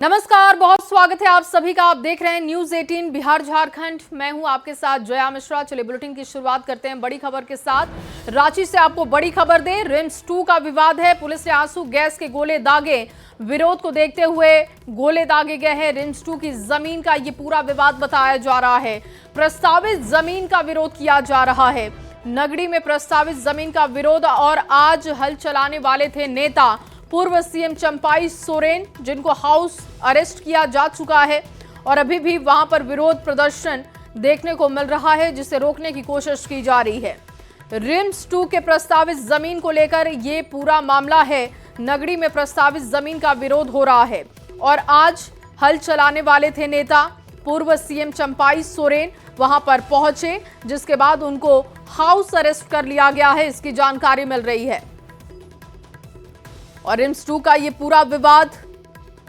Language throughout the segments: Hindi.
नमस्कार, बहुत स्वागत है आप सभी का। आप देख रहे हैं न्यूज 18 बिहार झारखंड। मैं हूं आपके साथ जया मिश्रा। चलिए बुलेटिन की शुरुआत करते हैं बड़ी खबर के साथ। रांची से आपको बड़ी खबर दे, रिम्स 2 का विवाद है। पुलिस ने आंसू गैस के गोले दागे। विरोध को देखते हुए गोले दागे गए हैं। रिम्स 2 की जमीन का ये पूरा विवाद बताया जा रहा है। प्रस्तावित जमीन का विरोध किया जा रहा है। नगरी में प्रस्तावित जमीन का विरोध, और आज हल चलाने वाले थे नेता पूर्व सीएम चंपाई सोरेन, जिनको हाउस अरेस्ट किया जा चुका है और अभी भी वहां पर विरोध प्रदर्शन देखने को मिल रहा है, जिसे रोकने की कोशिश की जा रही है। रिम्स 2 के प्रस्तावित जमीन को लेकर ये पूरा मामला है। नगरी में प्रस्तावित जमीन का विरोध हो रहा है और आज हल चलाने वाले थे नेता पूर्व सीएम चंपाई सोरेन, वहां पर पहुंचे, जिसके बाद उनको हाउस अरेस्ट कर लिया गया है, इसकी जानकारी मिल रही है। और रिम्स 2 का ये पूरा विवाद,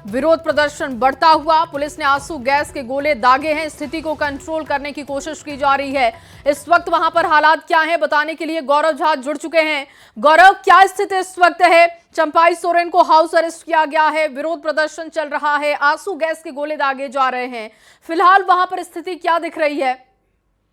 विरोध प्रदर्शन बढ़ता हुआ, पुलिस ने आंसू गैस के गोले दागे हैं। स्थिति को कंट्रोल करने की कोशिश की जा रही है। इस वक्त वहां पर हालात क्या हैं, बताने के लिए गौरव झा जुड़ चुके हैं। गौरव, क्या स्थिति इस वक्त है? चंपाई सोरेन को हाउस अरेस्ट किया गया है, विरोध प्रदर्शन चल रहा है, आंसू गैस के गोले दागे जा रहे हैं। फिलहाल वहां पर स्थिति क्या दिख रही है?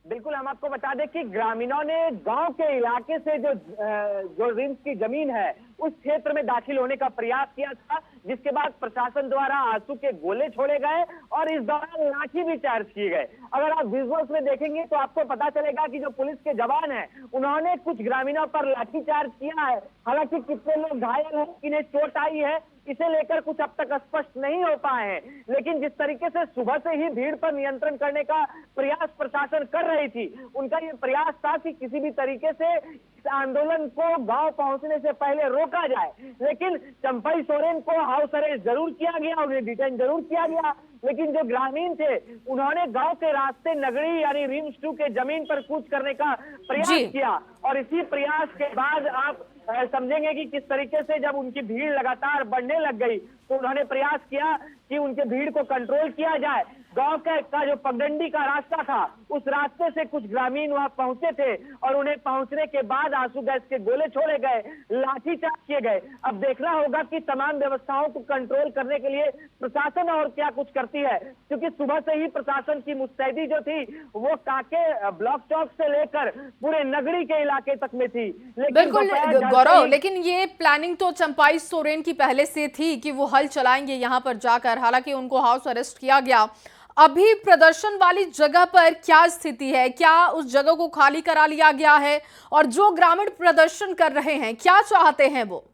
बिल्कुल, हम आपको बता दें कि ग्रामीणों ने गांव के इलाके से जो रिम्स की जमीन है उस क्षेत्र में दाखिल होने का प्रयास किया था, जिसके बाद प्रशासन द्वारा आंसू के गोले छोड़े गए और इस दौरान लाठी भी चार्ज किए गए। अगर आप विजुअल्स में देखेंगे तो आपको पता चलेगा कि जो पुलिस के जवान हैं उन्होंने कुछ ग्रामीणों पर लाठी चार्ज किया है। हालांकि कितने लोग घायल हैं, किन्हें चोट आई है, इसे लेकर कुछ अब तक स्पष्ट नहीं हो पाए हैं। लेकिन जिस तरीके से सुबह से ही भीड़ पर नियंत्रण करने का प्रयास प्रशासन कर रही थी, उनका ये प्रयास था कि किसी भी तरीके से इस आंदोलन को गांव पहुंचने से पहले रोका जाए। लेकिन चंपाई सोरेन को हाउस अरेस्ट जरूर किया गया, उन्हें डिटेन जरूर किया गया, लेकिन जो ग्रामीण थे उन्होंने गांव के रास्ते नगरी यानी रिम्स 2 के जमीन पर कूच करने का प्रयास किया। और इसी प्रयास के बाद आप समझेंगे कि किस तरीके से जब उनकी भीड़ लगातार बढ़ने लग गई तो उन्होंने प्रयास किया कि उनके भीड़ को कंट्रोल किया जाए। गांव का जो पगडंडी का रास्ता था उस रास्ते से कुछ ग्रामीण वहां पहुंचे थे और उन्हें पहुंचने के बाद आंसू गैस के गोले छोड़े गए, लाठीचार्ज किए गए। अब देखना होगा कि तमाम व्यवस्थाओं को कंट्रोल करने के लिए प्रशासन और क्या कुछ करती है, क्योंकि सुबह से ही प्रशासन की मुस्तैदी जो थी वो काके ब्लॉक चौक से लेकर पूरे नगरी के इलाके तक में थी। बिल्कुल गौरव, लेकिन ये प्लानिंग तो चंपाई सोरेन की पहले से थी कि वो हल चलाएंगे यहां पर जाकर। हालांकि उनको हाउस अरेस्ट किया गया। अभी प्रदर्शन वाली जगह पर क्या स्थिति है? क्या उस जगह को खाली करा लिया गया है? और जो ग्रामीण प्रदर्शन कर रहे हैं क्या चाहते हैं वो?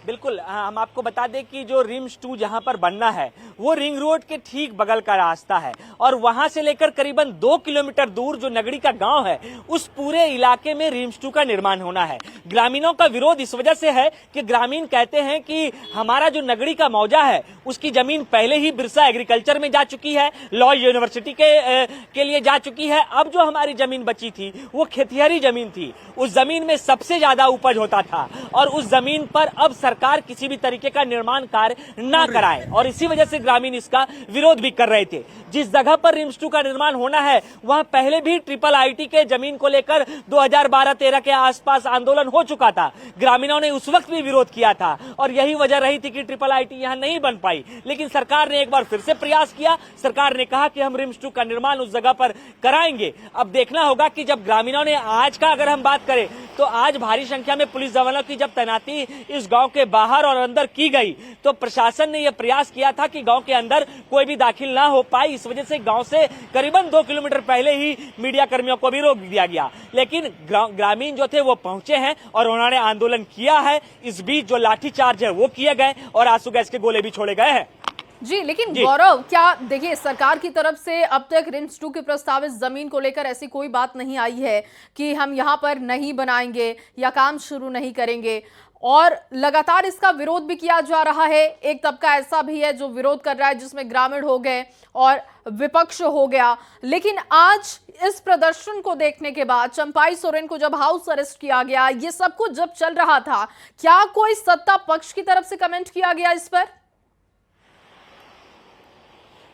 बिल्कुल, हम आपको बता दें कि जो रिम्स 2 जहां पर बनना है वो रिंग रोड के ठीक बगल का रास्ता है और वहां से लेकर करीबन 2 किलोमीटर दूर जो नगरी का गांव है उस पूरे इलाके में रिम्स 2 का निर्माण होना है। ग्रामीणों का विरोध इस वजह से है कि ग्रामीण कहते हैं कि हमारा जो नगरी का मौजा है उसकी जमीन पहले ही बिरसा एग्रीकल्चर में जा चुकी है, लॉ यूनिवर्सिटी के लिए जा चुकी है। अब जो हमारी जमीन बची थी वो खेतिहरी जमीन थी, उस जमीन में सबसे ज्यादा उपज होता था और उस जमीन पर अब सरकार किसी भी तरीके का निर्माण कार्य ना कराए और इसी वजह से ग्रामीण इसका विरोध भी कर रहे थे। जिस जगह पर रिम्स 2 का निर्माण होना है वहां पहले भी ट्रिपल आईटी के जमीन को लेकर 2012-13 के आसपास आंदोलन हो चुका था। ग्रामीणों ने उस वक्त भी विरोध किया था और यही वजह रही थी कि ट्रिपल आईटी यहां नहीं बन पाई। लेकिन सरकार ने एक बार फिर से प्रयास किया। सरकार ने कहा कि हम रिम्स 2 का निर्माण उस जगह पर कराएंगे। अब देखना होगा कि जब ग्रामीणों ने आज का अगर हम बात करें तो आज भारी संख्या में पुलिस जवानों की जब तैनाती इस गांव के बाहर और अंदर की गई तो प्रशासन ने यह प्रयास किया था कि गांव के अंदर कोई भी दाखिल ना हो पाए। इस वजह से गांव से करीबन 2 किलोमीटर पहले ही मीडिया कर्मियों को भी रोक दिया गया। लेकिन ग्रामीण जो थे वो पहुंचे हैं और उन्होंने आंदोलन किया है। इस बीच जो लाठीचार्ज है वो किए गए और आंसू गैस के गोले भी छोड़े गए हैं। जी, लेकिन गौरव, क्या देखिए सरकार की तरफ से अब तक रिम्स 2 के प्रस्तावित जमीन को लेकर ऐसी कोई बात नहीं आई है कि हम यहां पर नहीं बनाएंगे या काम शुरू नहीं करेंगे, और लगातार इसका विरोध भी किया जा रहा है। एक तबका ऐसा भी है जो विरोध कर रहा है, जिसमें ग्रामीण हो गए और विपक्ष हो गया। लेकिन आज इस प्रदर्शन को देखने के बाद, चंपाई सोरेन को जब हाउस अरेस्ट किया गया, ये सब कुछ जब चल रहा था, क्या कोई सत्ता पक्ष की तरफ से कमेंट किया गया इस पर?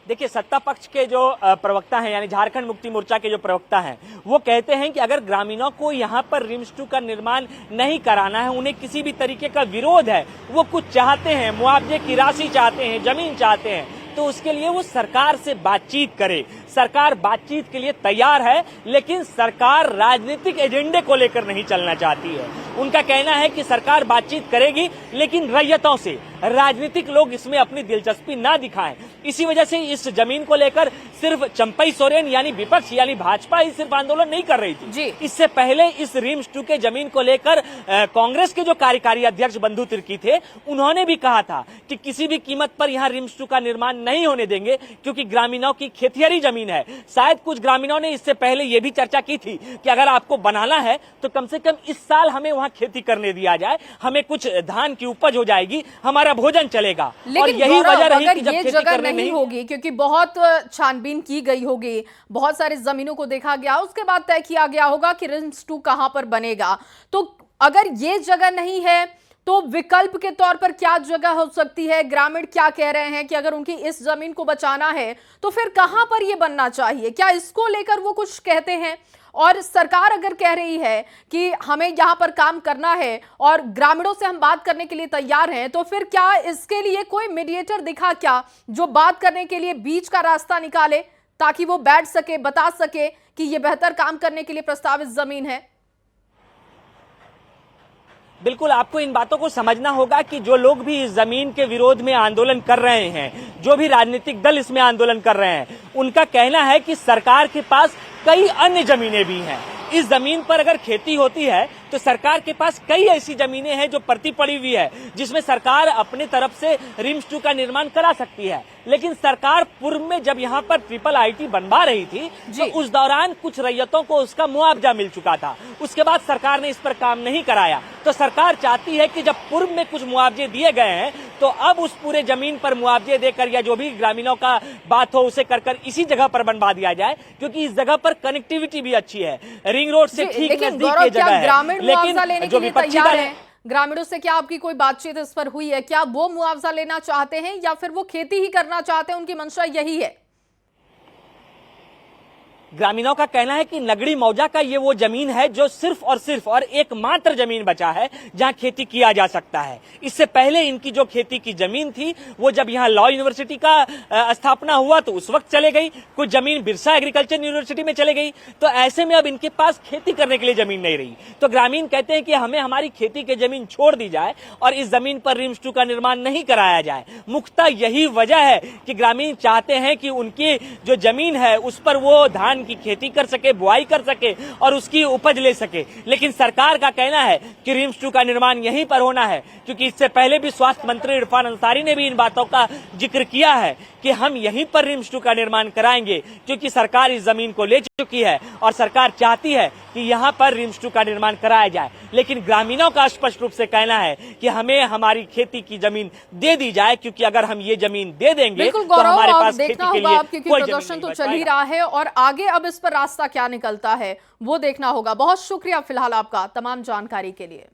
देखिए, सत्ता पक्ष के जो प्रवक्ता हैं, यानी झारखंड मुक्ति मोर्चा के जो प्रवक्ता हैं, वो कहते हैं कि अगर ग्रामीणों को यहाँ पर रिम्स 2 का निर्माण नहीं कराना है, उन्हें किसी भी तरीके का विरोध है, वो कुछ चाहते हैं, मुआवजे की राशि चाहते हैं, जमीन चाहते हैं, तो उसके लिए वो सरकार से बातचीत करे। सरकार बातचीत के लिए तैयार है, लेकिन सरकार राजनीतिक एजेंडे को लेकर नहीं चलना चाहती है। उनका कहना है कि सरकार बातचीत करेगी, लेकिन रैयतों से, राजनीतिक लोग इसमें अपनी दिलचस्पी ना दिखाएं। इसी वजह से इस जमीन को लेकर सिर्फ चंपई सोरेन यानी विपक्ष यानी भाजपा ही सिर्फ आंदोलन नहीं कर रही थी। इससे पहले इस रिम्स 2 के जमीन को लेकर कांग्रेस के जो कार्यकारी अध्यक्ष बंधु तिर्की थे, उन्होंने भी कहा था कि किसी भी कीमत पर यहाँ रिम्स 2 का निर्माण नहीं होने देंगे, क्योंकि ग्रामीणों की खेतिहरी जमीन है। शायद कुछ ग्रामीणों ने इससे पहले ये भी चर्चा की थी कि अगर आपको बनाना है तो कम से कम इस साल हमें वहां खेती करने दिया जाए, हमें कुछ धान की उपज हो जाएगी, हमारा भोजन चलेगा। और यही वजह रही कि जब खेती करने नहीं होगी, क्योंकि बहुत छानबीन की गई होगी, बहुत सारी जमीनों को देखा गया, उसके बाद तय किया गया होगा कि रिम्स 2 कहां पर बनेगा। तो अगर ये जगह नहीं है तो विकल्प के तौर पर क्या जगह हो सकती है? ग्रामीण क्या कह रहे हैं कि अगर उनकी इस जमीन को बचाना है तो फिर कहां पर यह बनना चाहिए? क्या इसको लेकर वो कुछ कहते हैं? और सरकार अगर कह रही है कि हमें यहां पर काम करना है और ग्रामीणों से हम बात करने के लिए तैयार हैं, तो फिर क्या इसके लिए कोई मीडिएटर दिखा क्या, जो बात करने के लिए बीच का रास्ता निकाले, ताकि वो बैठ सके, बता सके कि ये बेहतर काम करने के लिए प्रस्तावित जमीन है? बिल्कुल, आपको इन बातों को समझना होगा कि जो लोग भी इस जमीन के विरोध में आंदोलन कर रहे हैं, जो भी राजनीतिक दल इसमें आंदोलन कर रहे हैं, उनका कहना है कि सरकार के पास कई अन्य जमीनें भी हैं। इस जमीन पर अगर खेती होती है तो सरकार के पास कई ऐसी जमीनें हैं जो पड़ती पड़ी हुई है, जिसमें सरकार अपनी तरफ से रिम्स 2 का निर्माण करा सकती है। लेकिन सरकार पूर्व में जब यहाँ पर ट्रिपल आईटी बनवा रही थी तो उस दौरान कुछ रैयतों को उसका मुआवजा मिल चुका था। उसके बाद सरकार ने इस पर काम नहीं कराया। तो सरकार चाहती है कि जब पूर्व में कुछ मुआवजे दिए गए हैं तो अब उस पूरे जमीन पर मुआवजे देकर या जो भी ग्रामीणों का बात हो उसे कर इसी जगह पर बनवा दिया जाए, क्योंकि इस जगह पर कनेक्टिविटी भी अच्छी है, रिंग रोड से ठीक नजदीक की जगह है। लेकिन जो विपक्षी दल है, ग्रामीणों से क्या आपकी कोई बातचीत इस पर हुई है? क्या वो मुआवजा लेना चाहते हैं या फिर वो खेती ही करना चाहते हैं, उनकी मंशा यही है? ग्रामीणों का कहना है कि नगड़ी मौजा का ये वो जमीन है जो सिर्फ और एकमात्र जमीन बचा है जहां खेती किया जा सकता है। इससे पहले इनकी जो खेती की जमीन थी वो जब यहां लॉ यूनिवर्सिटी का स्थापना हुआ तो उस वक्त चले गई, कुछ जमीन बिरसा एग्रीकल्चर यूनिवर्सिटी में चले गई। तो ऐसे में अब इनके पास खेती करने के लिए जमीन नहीं रही। तो ग्रामीण कहते हैं कि हमें हमारी खेती की जमीन छोड़ दी जाए और इस जमीन पर रिम्स 2 का निर्माण नहीं कराया जाए। मुख्यतः यही वजह है कि ग्रामीण चाहते हैं कि उनकी जो जमीन है उस पर वो धान की खेती कर सके, बुआई कर सके और उसकी उपज ले सके। लेकिन सरकार का कहना है कि रिम्स 2 का निर्माण यहीं पर होना है, क्योंकि इससे पहले भी स्वास्थ्य मंत्री इरफान अंसारी ने भी इन बातों का जिक्र किया है कि हम यहीं पर रिम्स 2 का निर्माण कराएंगे, क्योंकि सरकार इस जमीन को ले चुकी है और सरकार चाहती है कि यहाँ पर रिम्स 2 का निर्माण कराया जाए। लेकिन ग्रामीणों का स्पष्ट रूप से कहना है कि हमें हमारी खेती की जमीन दे दी जाए, क्योंकि अगर हम ये जमीन दे देंगे तो हमारे पास खेती के लिए क्योंकि प्रदर्शन तो चल ही रहा है और आगे अब इस पर रास्ता क्या निकलता है वो देखना होगा। बहुत शुक्रिया फिलहाल आपका तमाम जानकारी के लिए।